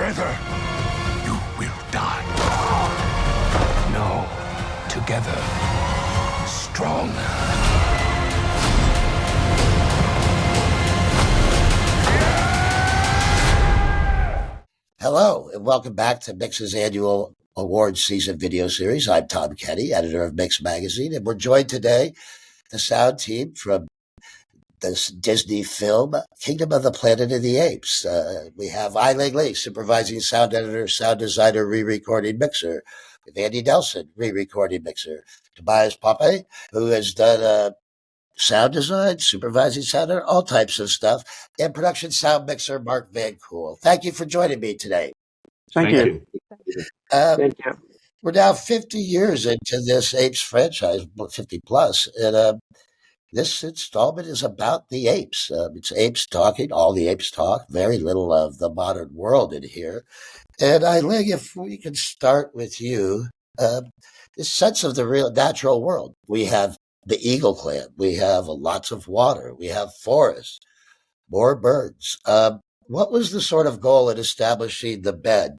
Together, you will die. No, together, strong. Hello, and welcome back to Mix's annual awards season video series. I'm Tom Kenny, editor of Mix Magazine, and we're joined today, the sound team from this Disney film, Kingdom of the Planet of the Apes. We have Ai-Ling, supervising sound editor, sound designer, re-recording mixer. We have Andy Nelson, re-recording mixer. Tobias Poppe, who has done sound design, supervising sound, all types of stuff, and production sound mixer Mark Van Kool. Thank you for joining me today. Thank you. Thank you. We're now 50 years into this Apes franchise, 50 plus, and this installment is about the apes. It's apes talking, all the apes talk, very little of the modern world in here. And Ai-Ling, if we can start with you, this sense of the real natural world. We have the Eagle Clan, we have lots of water, we have forests, more birds. What was the sort of goal in establishing the bed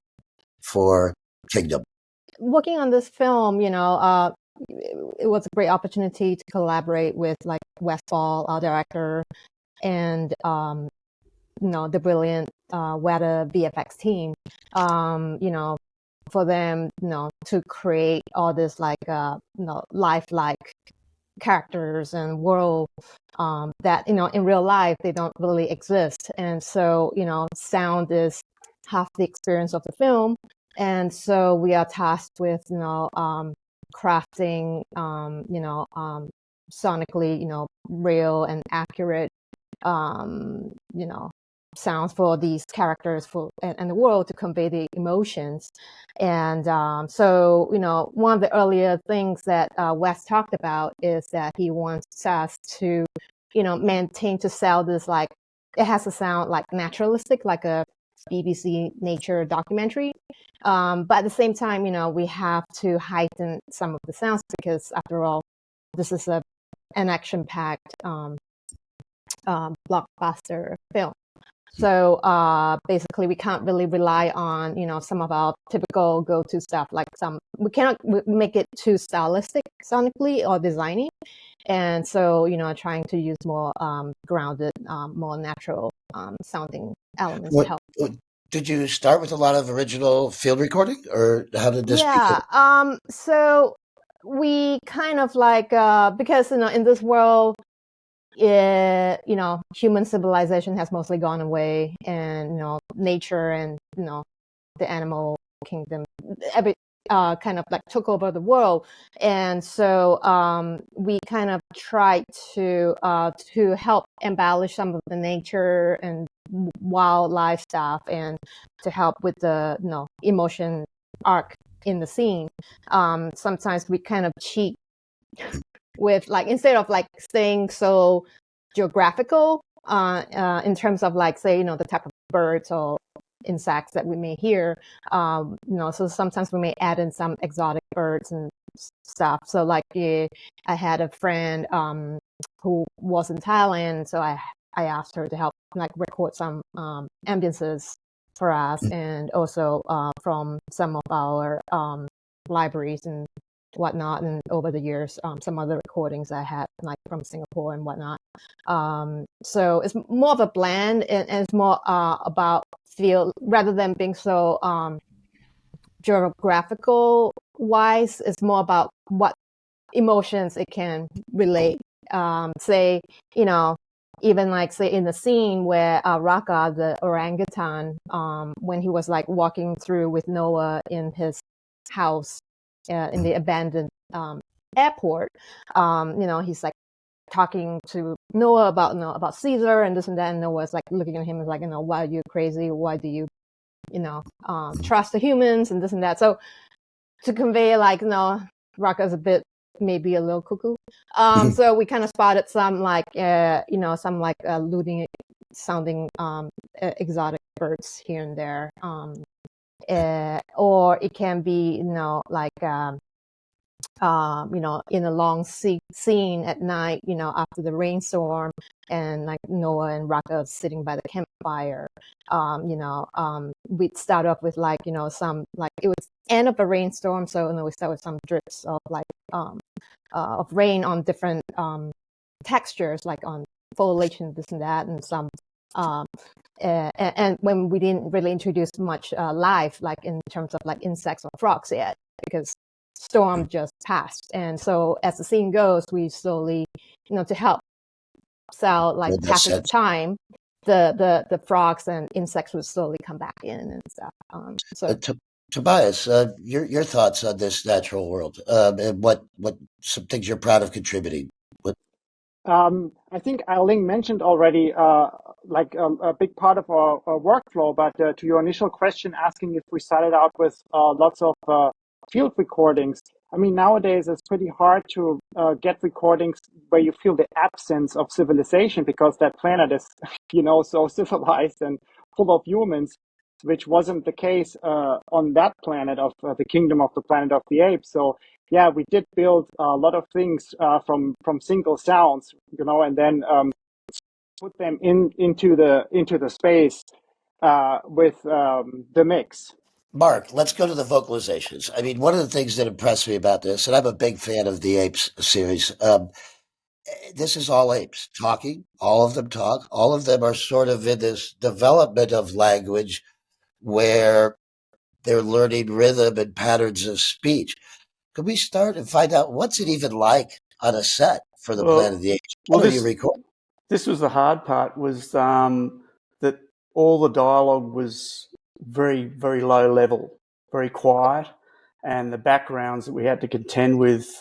for Kingdom? Working on this film, it was a great opportunity to collaborate with like Westfall, our director, and the brilliant Weta VFX team. For them, to create all this like lifelike characters and world that in real life they don't really exist, and so sound is half the experience of the film, and so we are tasked with crafting sonically real and accurate sounds for these characters and the world to convey the emotions. And so one of the earlier things that Wes talked about is that he wants us to maintain to sell this, like it has to sound like naturalistic, like a BBC nature documentary, but at the same time we have to heighten some of the sounds, because after all this is an action-packed blockbuster film. So basically, we can't really rely on some of our typical go-to stuff. Like we cannot make it too stylistic sonically or designy, and so trying to use more grounded, more natural sounding elements to help. Did you start with a lot of original field recording, or how did this? Yeah. So we kind of like because in this world, human civilization has mostly gone away, and nature and the animal kingdom, every kind of like took over the world, and so we kind of tried to help embellish some of the nature and wildlife stuff, and to help with the emotion arc in the scene. Sometimes we kind of cheat with, like, instead of like staying so geographical in terms of like, say, the type of birds or insects that we may hear, so sometimes we may add in some exotic birds and stuff. So like I had a friend who was in Thailand, so I asked her to help like record some ambiences for us, and also from some of our libraries and whatnot, and over the years some other recordings I had like from Singapore and whatnot. So it's more of a blend, and it's more about feel rather than being so geographical wise. It's more about what emotions it can relate. Say even like, say, in the scene where Raka, the orangutan, when he was like walking through with Noah in his house in the abandoned airport, he's like talking to Noah about Caesar and this and that, and Noah's like looking at him and like, why are you crazy? Why do you trust the humans and this and that? So to convey like, Raka's a bit, maybe a little cuckoo. So we kind of spotted some like some like looting sounding exotic birds here and there, or it can be like in a long scene at night, after the rainstorm, and like Noah and Raka sitting by the campfire. We'd start off with some it was end of a rainstorm, so we start with some drips of of rain on different textures, like on foliage and this and that, and some and when we didn't really introduce much life, like in terms of like insects or frogs yet, because storm just passed. And so as the scene goes, we slowly, to help sell like passage of time, the frogs and insects would slowly come back in and stuff. Tobias, your thoughts on this natural world, and what some things you're proud of contributing? I think Ai-Ling mentioned already a big part of our workflow, but to your initial question asking if we started out with lots of field recordings, I mean, nowadays it's pretty hard to get recordings where you feel the absence of civilization, because that planet is, so civilized and full of humans, which wasn't the case on that planet of the Kingdom of the Planet of the Apes. So yeah, we did build a lot of things from single sounds, and then put them into the space with the mix. Mark, let's go to the vocalizations. I mean, one of the things that impressed me about this, and I'm a big fan of the Apes series, this is all apes talking. All of them talk. All of them are sort of in this development of language where they're learning rhythm and patterns of speech. Could we start and find out what's it even like on a set for the Planet of the Apes? How do you record? This was the hard part, was that all the dialogue was very, very low level, very quiet, and the backgrounds that we had to contend with,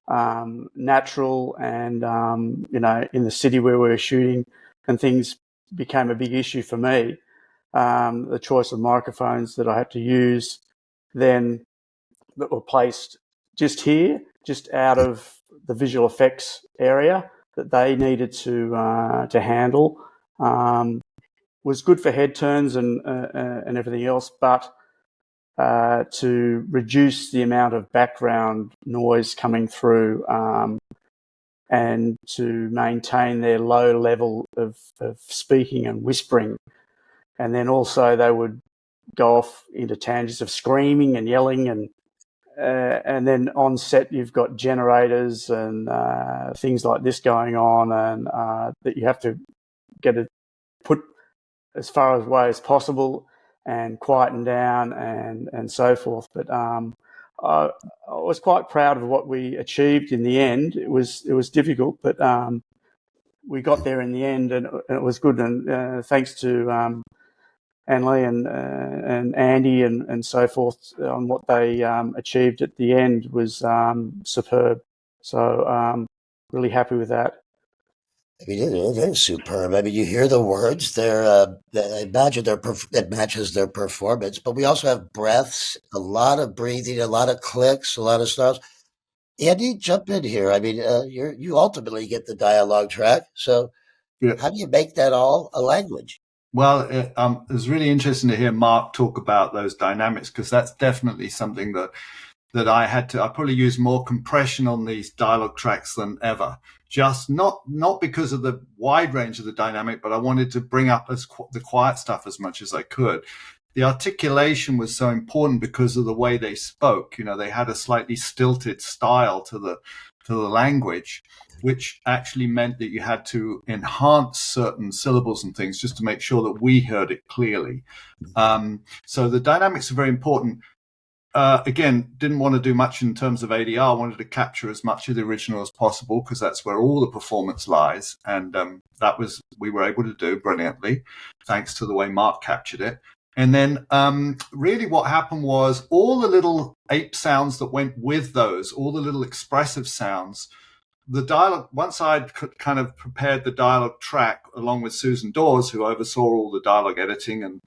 natural and, in the city where we were shooting, and things became a big issue for me. The choice of microphones that I had to use then that were placed just here, just out of the visual effects area that they needed to handle, was good for head turns and everything else, but to reduce the amount of background noise coming through, and to maintain their low level of speaking and whispering. And then also they would go off into tangents of screaming and yelling, and then on set you've got generators and things like this going on, and that you have to get it put as far away as possible and quieten down and so forth. But I was quite proud of what we achieved in the end. It was difficult, but we got there in the end, and it was good. And thanks to Anley and Andy and so forth on what they achieved at the end was superb. So really happy with that. I mean, it is superb. I mean, you hear the words. I imagine it matches their performance. But we also have breaths, a lot of breathing, a lot of clicks, a lot of snarls. Andy, jump in here. I mean, you ultimately get the dialogue track. So how do you make that all a language? Well, it was really interesting to hear Mark talk about those dynamics, because that's definitely something that I had to. I probably use more compression on these dialogue tracks than ever. Just not because of the wide range of the dynamic, but I wanted to bring up the quiet stuff as much as I could. The articulation was so important because of the way they spoke. They had a slightly stilted style to the language, which actually meant that you had to enhance certain syllables and things just to make sure that we heard it clearly. So the dynamics are very important. Again, didn't want to do much in terms of ADR. Wanted to capture as much of the original as possible, because that's where all the performance lies. And we were able to do brilliantly, thanks to the way Mark captured it. And then really what happened was all the little ape sounds that went with those, all the little expressive sounds, the dialogue, once I'd kind of prepared the dialogue track along with Susan Dawes, who oversaw all the dialogue editing, and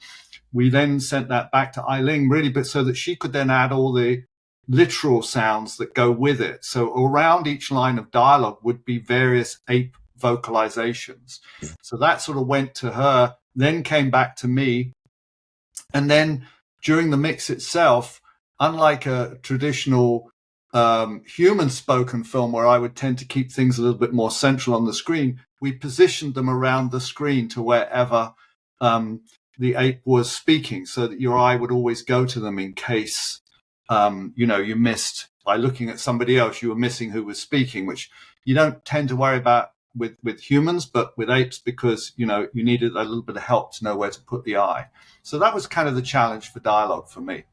we then sent that back to Ai-Ling, really, but so that she could then add all the literal sounds that go with it. So around each line of dialogue would be various ape vocalizations. So that sort of went to her, then came back to me. And then during the mix itself, unlike a traditional human spoken film, where I would tend to keep things a little bit more central on the screen, we positioned them around the screen to wherever the ape was speaking, so that your eye would always go to them in case, you missed, by looking at somebody else, you were missing who was speaking, which you don't tend to worry about with humans, but with apes, because, you needed a little bit of help to know where to put the eye. So that was kind of the challenge for dialogue for me.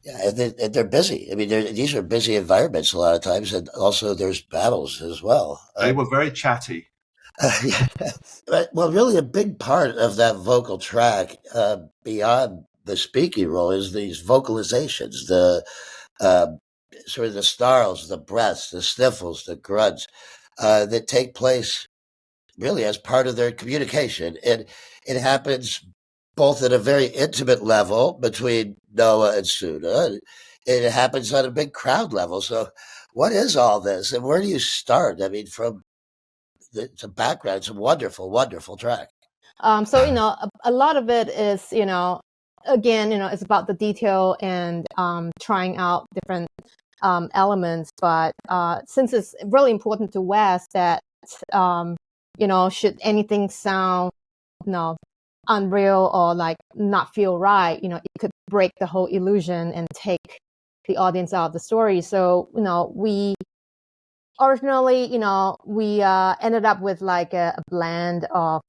Yeah, and they're busy. I mean, these are busy environments a lot of times, and also there's battles as well. They were very chatty. Yeah. Well, really, a big part of that vocal track, beyond the speaking role, is these vocalizations, the uh, sort of the snarls, the breaths, the sniffles, the grunts that take place really as part of their communication. And it happens both at a very intimate level between Noah and Suna, and it happens on a big crowd level. So, what is all this, and where do you start? I mean, from the background, it's a wonderful, wonderful track. So a lot of it is again it's about the detail and trying out different elements. But since it's really important to Wes that should anything sound unreal or like not feel right, it could break the whole illusion and take the audience out of the story. So we originally we ended up with like a blend of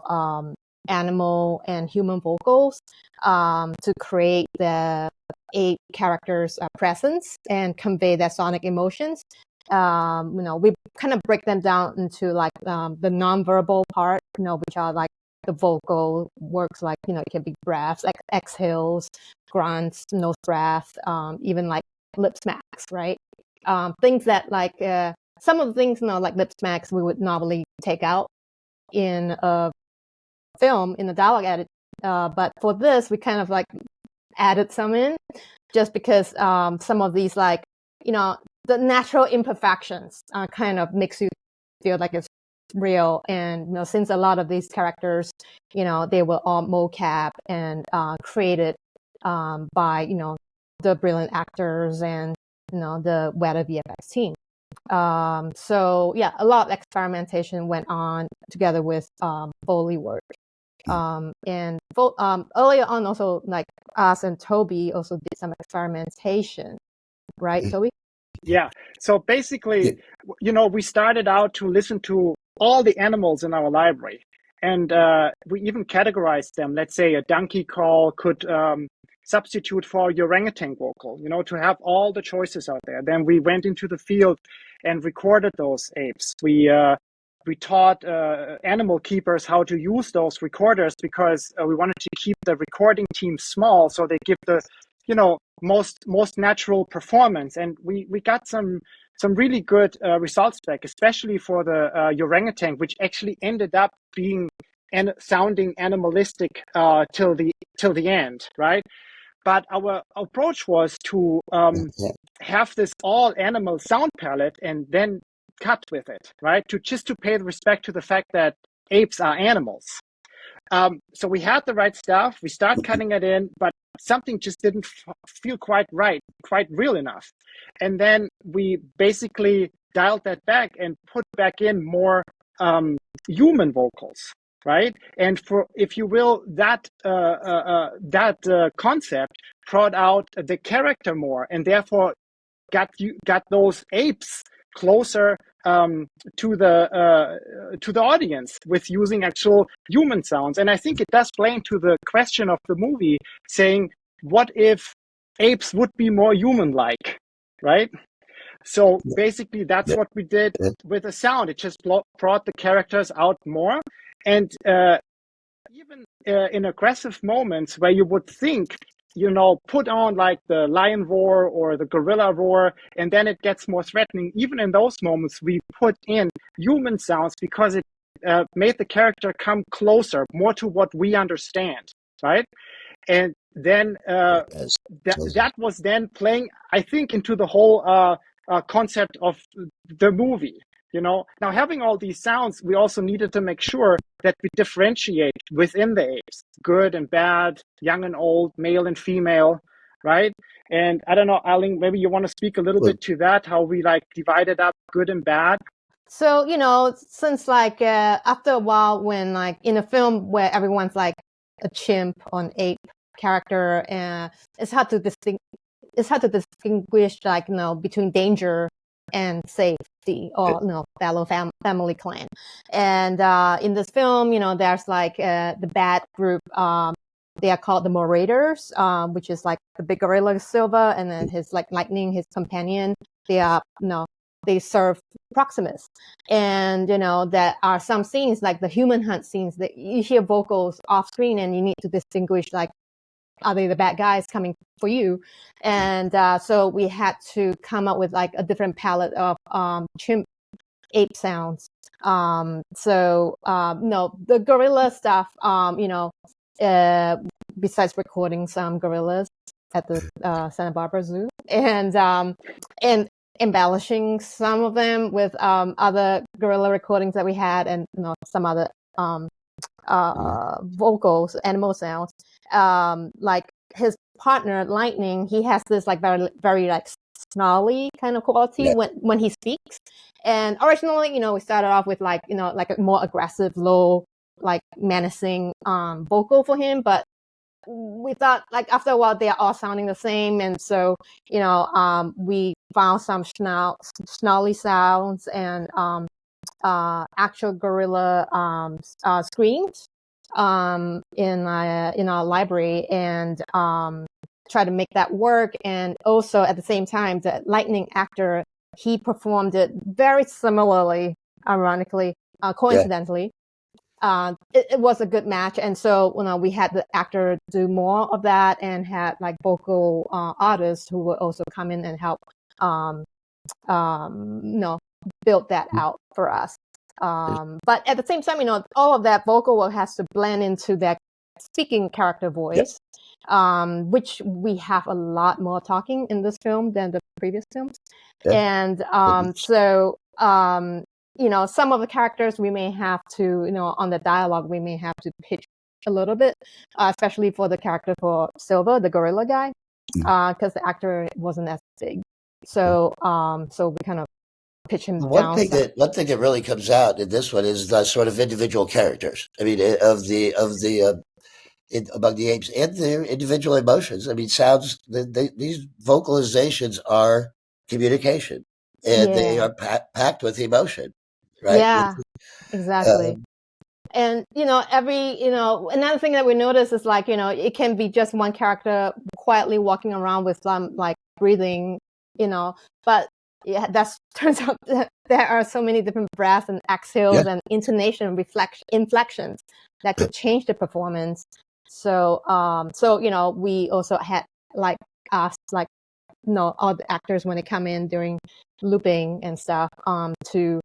animal and human vocals to create the 8 characters' presence and convey their sonic emotions. We kind of break them down into like the nonverbal part, which are like the vocal works, like it can be breaths, like exhales, grunts, nose breath, even like lip smacks, right? Things that like some of the things like lip smacks we would normally take out in a film in the dialogue edit, but for this we kind of like added some in, just because some of these, like the natural imperfections kind of makes you feel like it's real. And since a lot of these characters they were all mocap and created by the brilliant actors and the Weta VFX team. So yeah, a lot of experimentation went on together with Foley work. And earlier on also, like us and Toby also did some experimentation, right, Toby? Yeah. So basically, we started out to listen to all the animals in our library. And we even categorized them. Let's say a donkey call could substitute for your orangutan vocal, to have all the choices out there. Then we went into the field and recorded those apes. We taught animal keepers how to use those recorders, because we wanted to keep the recording team small so they give the most natural performance. And we got some really good results back, especially for the orangutan, which actually ended up being and sounding animalistic till the end, right? But our approach was to have this all animal sound palette and then cut with it, right? To pay respect to the fact that apes are animals. So we had the right stuff. We start cutting it in, but something just didn't feel quite right, quite real enough. And then we basically dialed that back and put back in more human vocals, right? And for, if you will, that concept brought out the character more, and therefore got those apes closer to the audience with using actual human sounds. And I think it does play into the question of the movie, saying, what if apes would be more human-like, right? So basically that's what we did with the sound. It just brought the characters out more. And even in aggressive moments where you would think, put on like the lion roar or the gorilla roar, and then it gets more threatening. Even in those moments, we put in human sounds because it made the character come closer, more to what we understand, right? And then that was then playing, I think, into the whole concept of the movie. Now having all these sounds, we also needed to make sure that we differentiate within the apes, good and bad, young and old, male and female, right? And I don't know, Ai-Ling, maybe you want to speak a little bit to that, how we like divided up good and bad. So, since like after a while, when like in a film where everyone's like a chimp or an ape character, and it's hard to distinguish like between danger and safety, or fellow family clan. And in this film, there's like the bad group. They are called the Marauders, which is like the big gorilla Silver, and then his like Lightning, his companion. They are they serve Proximus. And, there are some scenes like the human hunt scenes that you hear vocals off screen and you need to distinguish, like, are they the bad guys coming for you? And so we had to come up with like a different palette of chimp ape sounds. So the gorilla stuff, besides recording some gorillas at the Santa Barbara Zoo, and embellishing some of them with other gorilla recordings that we had, and some other vocals, animal sounds. Like his partner Lightning, he has this like very, very like snarly kind of quality when he speaks. And originally, we started off with like like a more aggressive, low, like menacing vocal for him, but we thought like after a while they are all sounding the same, and so we found some snarly sounds and actual gorilla screams in our library, and try to make that work. And also at the same time, the Lightning actor, he performed it very similarly, ironically, coincidentally. It was a good match, and so we had the actor do more of that, and had like vocal artists who would also come in and help build that out for us. But at the same time, all of that vocal work has to blend into that speaking character voice, which we have a lot more talking in this film than the previous films. And so some of the characters we may have to, on the dialogue, we may have to pitch a little bit, especially for the character for Silver, the gorilla guy, because the actor wasn't as big. So we kind of pitch him down. One thing that really comes out in this one is the sort of individual characters. I mean, among the apes and their individual emotions. I mean, these vocalizations are communication, and they are packed with emotion, right? Yeah, exactly. And another thing that we notice is like it can be just one character quietly walking around with some like breathing, but that turns out that there are so many different breaths and exhales and intonation inflections that could change the performance. So we also had like asked like all the actors when they come in during looping and stuff to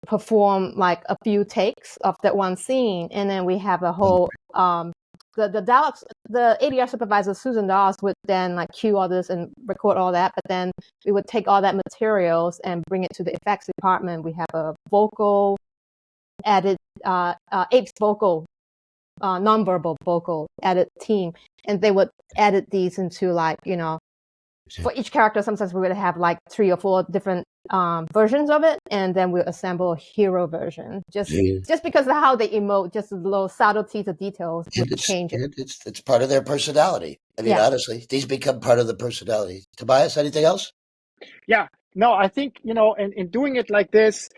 perform like a few takes of that one scene, and then we have a whole the dialogues. The ADR supervisor Susan Dawes would then like cue all this and record all that, but then we would take all that materials and bring it to the effects department. We have a vocal edit, Apes vocal, nonverbal vocal edit team, and they would edit these into like for each character. Sometimes we would have like 3 or 4 different versions of it, and then we'll assemble a hero version. Just because of how they emote, just the little subtleties of details would change it. It's part of their personality. I mean, honestly, these become part of the personality. Tobias, anything else? Yeah, no, I think, in doing it like this,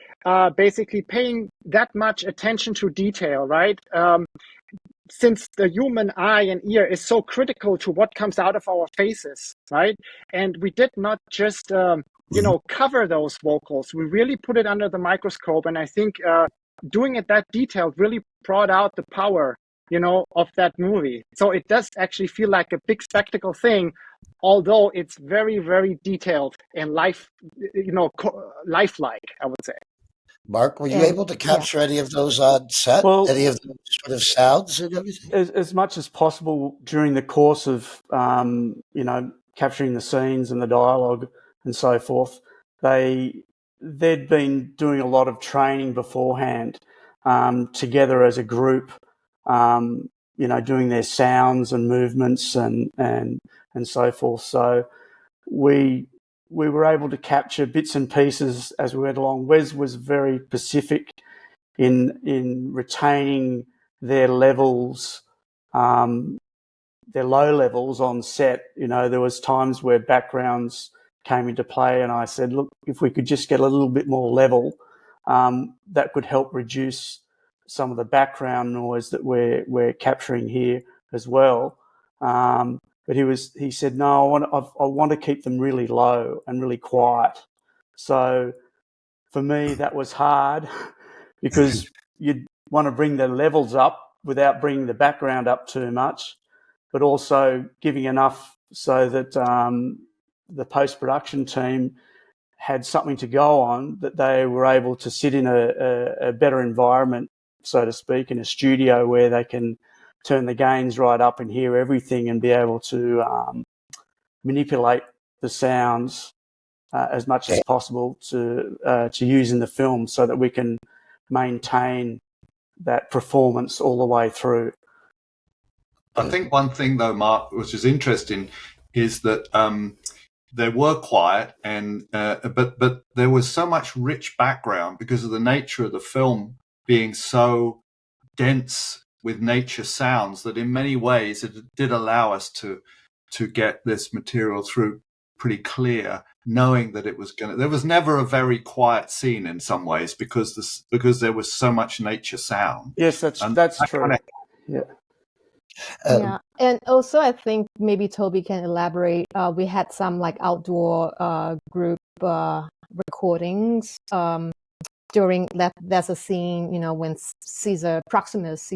basically paying that much attention to detail, right? Since the human eye and ear is so critical to what comes out of our faces, right? And we did not just, cover those vocals. We really put it under the microscope. And I think doing it that detailed really brought out the power, of that movie. So it does actually feel like a big spectacle thing, although it's very, very detailed and lifelike, I would say. Mark, were you able to capture any of those on set? Well, any of the sort of sounds and everything? As much as possible during the course of, capturing the scenes and the dialogue and so forth, they'd been doing a lot of training beforehand together as a group, doing their sounds and movements and and so forth. So we were able to capture bits and pieces as we went along. Wes was very specific in retaining their levels, their low levels on set. You know, there was times where backgrounds came into play, and I said, look, if we could just get a little bit more level, that could help reduce some of the background noise that we're capturing here as well. But he said, no, I want to keep them really low and really quiet. So for me, that was hard because you'd want to bring the levels up without bringing the background up too much, but also giving enough so that the post-production team had something to go on, that they were able to sit in a better environment, so to speak, in a studio where they can turn the gains right up and hear everything and be able to manipulate the sounds as much as possible to use in the film, so that we can maintain that performance all the way through. I think one thing though, Mark, which is interesting, is that they were quiet, and but there was so much rich background because of the nature of the film being so dense with nature sounds, that in many ways it did allow us to get this material through pretty clear, knowing that it was there was never a very quiet scene in some ways because there was so much nature sound. Yes, that's true. Yeah, and also I think maybe Toby can elaborate. We had some like outdoor group recordings during that. There's a scene, you know, when Proximus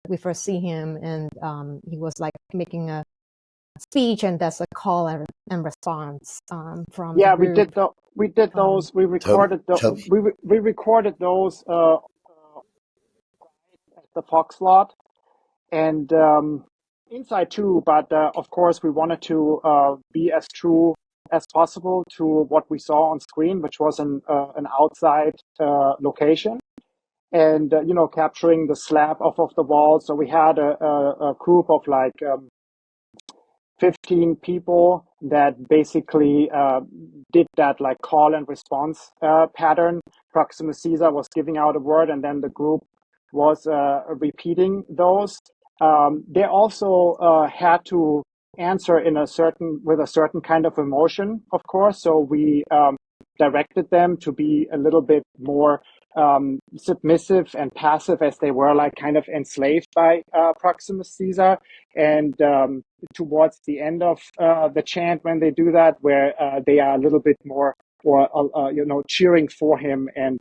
we first see him, and he was like making a speech, and there's a call and response from Yeah, the group. we did those. We recorded we recorded those at the Fox lot and inside too. But of course, we wanted to be as true as possible to what we saw on screen, which was an outside location, and you know, capturing the slab off of the wall. So we had a group of like 15 people that basically did that like call and response pattern. Proximus Caesar was giving out a word, and then the group was repeating those. They also had to answer with a certain kind of emotion, of course. So we directed them to be a little bit more submissive and passive, as they were like kind of enslaved by Proximus Caesar. And towards the end of the chant, when they do that, where they are a little bit more, or you know, cheering for him, and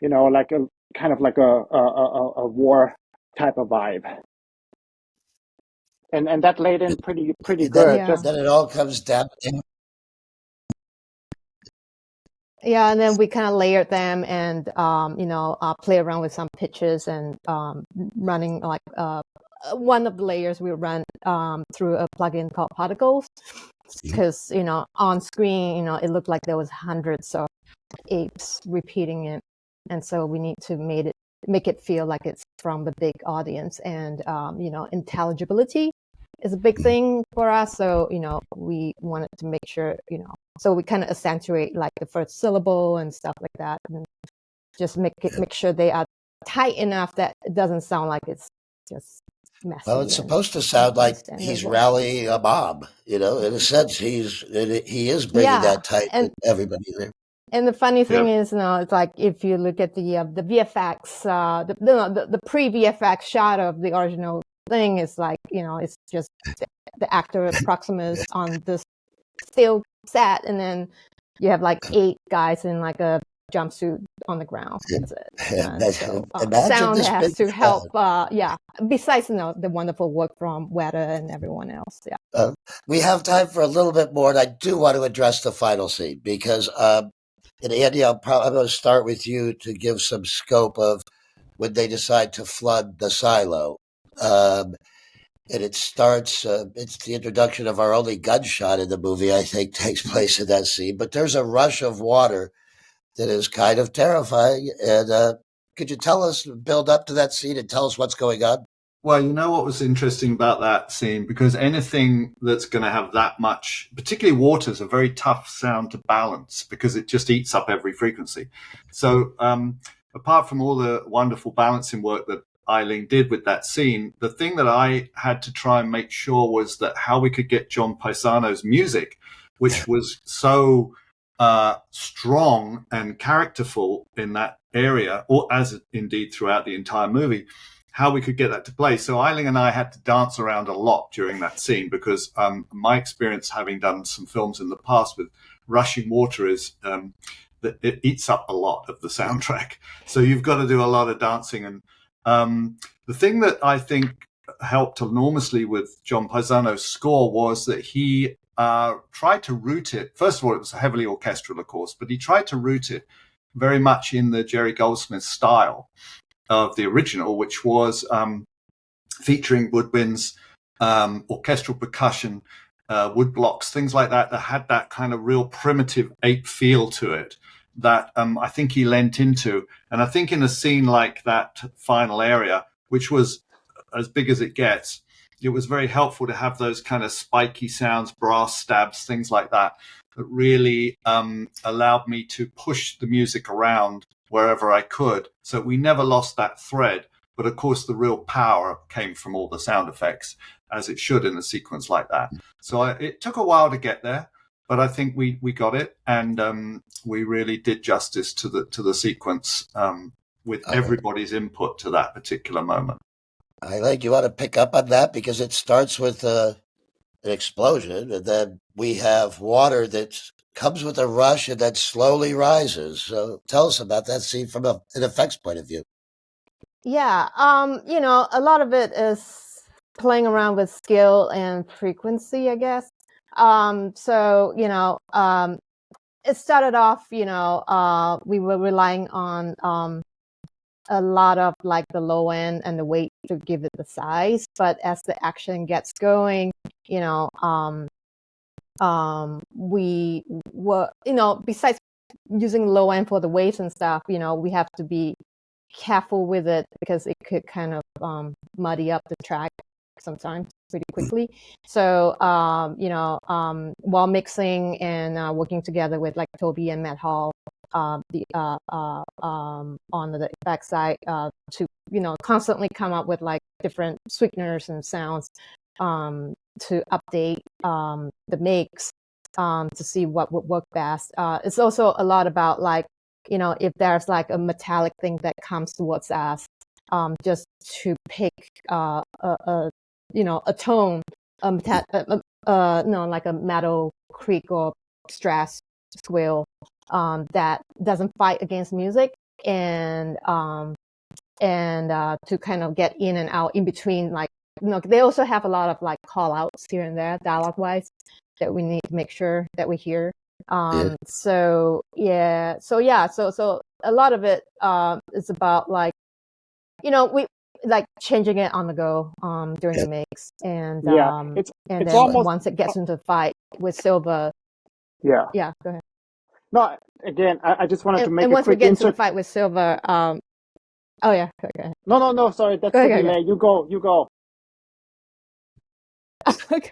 you know, like a kind of like a war type of vibe. And that laid in pretty good. Yeah. Then it all comes down to... Yeah, and then we kind of layered them and, you know, play around with some pitches and running like one of the layers we run through a plugin called Particles, because, you know, on screen, you know, it looked like there was hundreds of apes repeating it. And so we need to make it feel like it's from the big audience. And, you know, intelligibility is a big thing for us. So, you know, we wanted to make sure, you know, so we kind of accentuate like the first syllable and stuff like that, and just make sure they are tight enough that it doesn't sound like it's just messy. Well, it's supposed to sound like he's rallying a mob, you know, in a sense. He is bringing that tight with everybody there. And the funny thing is, you know, it's like if you look at the VFX, the pre-VFX shot of the original thing is like, you know, it's just the actor Proximus on this still set, and then you have like 8 guys in like a jumpsuit on the ground. That's it. So, sound has to help. Besides, you know, the wonderful work from Weta and everyone else. Yeah. We have time for a little bit more, and I do want to address the final scene because, and Andy, I'm going to start with you to give some scope of when they decide to flood the silo. And it starts, it's the introduction of our only gunshot in the movie, I think, takes place in that scene. But there's a rush of water that is kind of terrifying. And could you build up to that scene and tell us what's going on? Well, you know what was interesting about that scene? Because anything that's going to have that much, particularly water, is a very tough sound to balance because it just eats up every frequency. So apart from all the wonderful balancing work that Ai-Ling did with that scene, the thing that I had to try and make sure was that how we could get John Paisano's music, which was so strong and characterful in that area, or as indeed throughout the entire movie, how we could get that to play. So Ai-Ling and I had to dance around a lot during that scene because my experience, having done some films in the past with rushing water, is that it eats up a lot of the soundtrack. So you've got to do a lot of dancing. And the thing that I think helped enormously with John Paisano's score was that he tried to root it. First of all, it was heavily orchestral, of course, but he tried to root it very much in the Jerry Goldsmith style of the original, which was featuring woodwinds, orchestral percussion, wood blocks, things like that, that had that kind of real primitive ape feel to it that I think he lent into. And I think in a scene like that final area, which was as big as it gets, it was very helpful to have those kind of spiky sounds, brass stabs, things like that, that really allowed me to push the music around wherever I could. So we never lost that thread. But of course, the real power came from all the sound effects, as it should in a sequence like that. So it took a while to get there, but I think we got it, and we really did justice to the sequence with everybody's input to that particular moment. I think you want to pick up on that because it starts with an explosion, and then we have water that comes with a rush and then slowly rises. So tell us about that scene from an effects point of view. Yeah, a lot of it is playing around with scale and frequency, I guess. So, it started off, we were relying on a lot of like the low end and the weight to give it the size. But as the action gets going, we were, besides using low end for the weights and stuff, we have to be careful with it because it could kind of muddy up the track sometimes pretty quickly. So, while mixing and working together with like Toby and Matt Hall, on the effect side, to constantly come up with like different sweeteners and sounds to update the mix to see what would work best. It's also a lot about like, if there's like a metallic thing that comes towards us, just to pick a tone, like a metal creak or stress squeal that doesn't fight against music, and to kind of get in and out in between. Like, they also have a lot of like call outs here and there, dialogue wise, that we need to make sure that we hear. So a lot of it is about like, we like changing it on the go during the mix, and it's then almost, once it gets into the fight with Silva. Go ahead. No, again, I just wanted to make and a once we quick get into the insert. fight with Silva, go ahead. No, sorry, that's the delay. You go. Okay.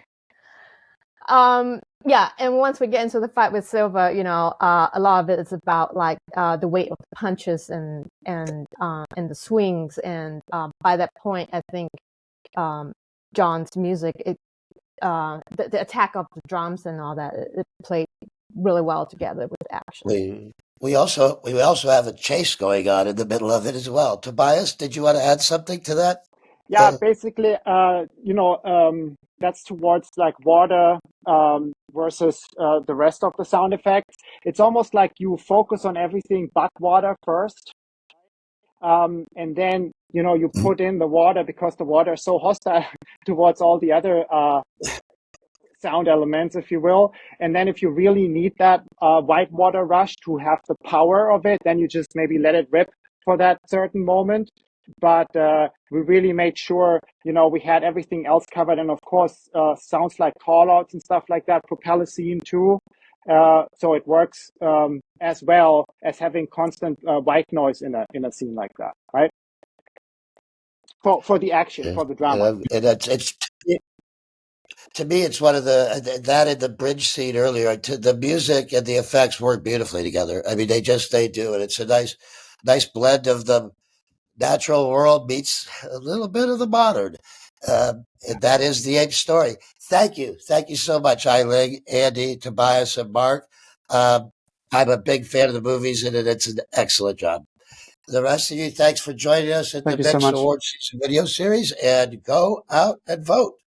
And once we get into the fight with Silva, a lot of it is about like the weight of the punches and the swings, and by that point, I think John's music, the attack of the drums and all that, it played really well together with action. We also have a chase going on in the middle of it as well. Tobias, did you want to add something to that? Yeah, basically, that's towards like water versus the rest of the sound effects. It's almost like you focus on everything but water first, and then you put in the water because the water is so hostile towards all the other sound elements, if you will. And then if you really need that white water rush to have the power of it, then you just maybe let it rip for that certain moment. But we really made sure, we had everything else covered. And of course, sounds like call-outs and stuff like that, propeller scene too. So it works as well as having constant white noise in a scene like that, right? for the action, for the drama. And it's to me, it's one of that in the bridge scene earlier. The music and the effects work beautifully together. I mean, they do, and it's a nice blend of the natural world meets a little bit of the modern. And that is the Ape story. Thank you so much, Ai-Ling, Andy, Tobias, and Mark. Um, I'm a big fan of the movies, and it's an excellent job. The rest of you, thanks for joining us at the Thank you so Mix much. Awards Season Video Series, and go out and vote.